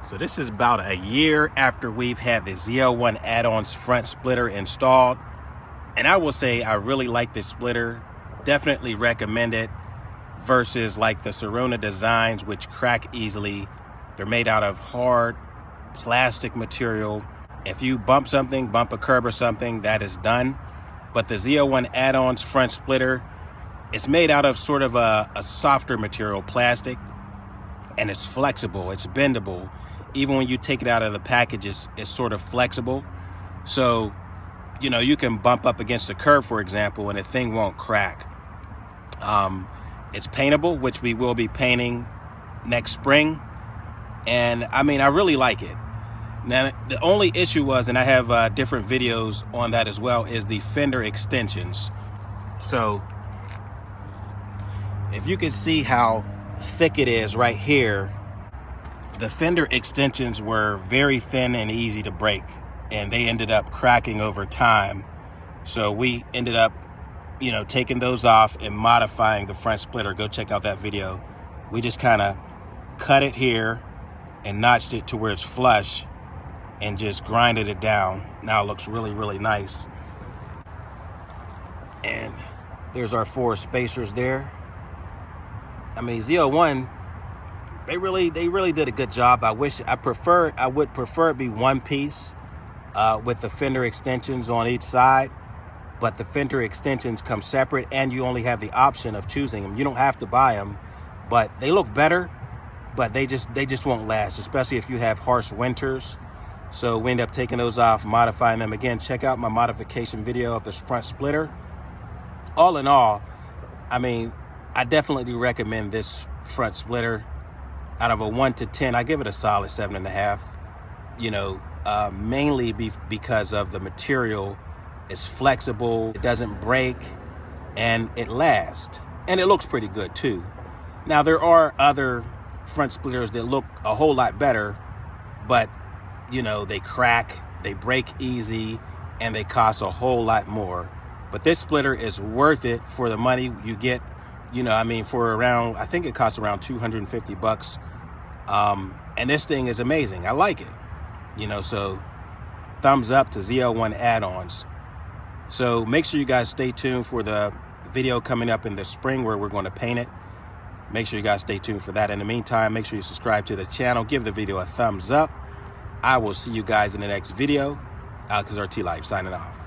So this is about a year after we've had the Zl1 add-ons front splitter installed. And I will say I really like this splitter. Definitely recommend it versus like the Sarona designs, which crack easily. They're made out of hard plastic material. If you bump something, bump a curb or something, that is done. But the Zl1 add-ons front splitter, it's made out of sort of a softer material, plastic, and it's flexible, it's bendable. Even when you take it out of the package, it's sort of flexible. So, you know, you can bump up against the curb, for example, and the thing won't crack. It's paintable, which we will be painting next spring. And I mean, I really like it. Now, the only issue was, and I have different videos on that as well, is the fender extensions. So if you can see how thick it is right here, the fender extensions were very thin and easy to break, and they ended up cracking over time. So we ended up, you know, taking those off and modifying the front splitter. Go check out that video. We just kind of cut it here and notched it to where it's flush and just grinded it down. Now it looks really, really nice. And there's our 4 spacers there. I mean, Zl1, they really did a good job. I would prefer it be one piece with the fender extensions on each side, but the fender extensions come separate and you only have the option of choosing them. You don't have to buy them, but they look better, but they just won't last, especially if you have harsh winters. So we end up taking those off, modifying them. Again, check out my modification video of the front splitter. All in all, I mean, I definitely recommend this front splitter. Out of a 1 to 10, I give it a solid 7.5. You know, mainly because of the material. It's flexible, it doesn't break, and it lasts. And it looks pretty good too. Now, there are other front splitters that look a whole lot better, but you know, they crack, they break easy, and they cost a whole lot more. But this splitter is worth it for the money you get. You know, I mean, for around, I think it costs around 250 bucks. And this thing is amazing. I like it. You know, so thumbs up to Zl1 add-ons. So make sure you guys stay tuned for the video coming up in the spring where we're going to paint it. Make sure you guys stay tuned for that. In the meantime, make sure you subscribe to the channel. Give the video a thumbs up. I will see you guys in the next video. Alex RT Life signing off.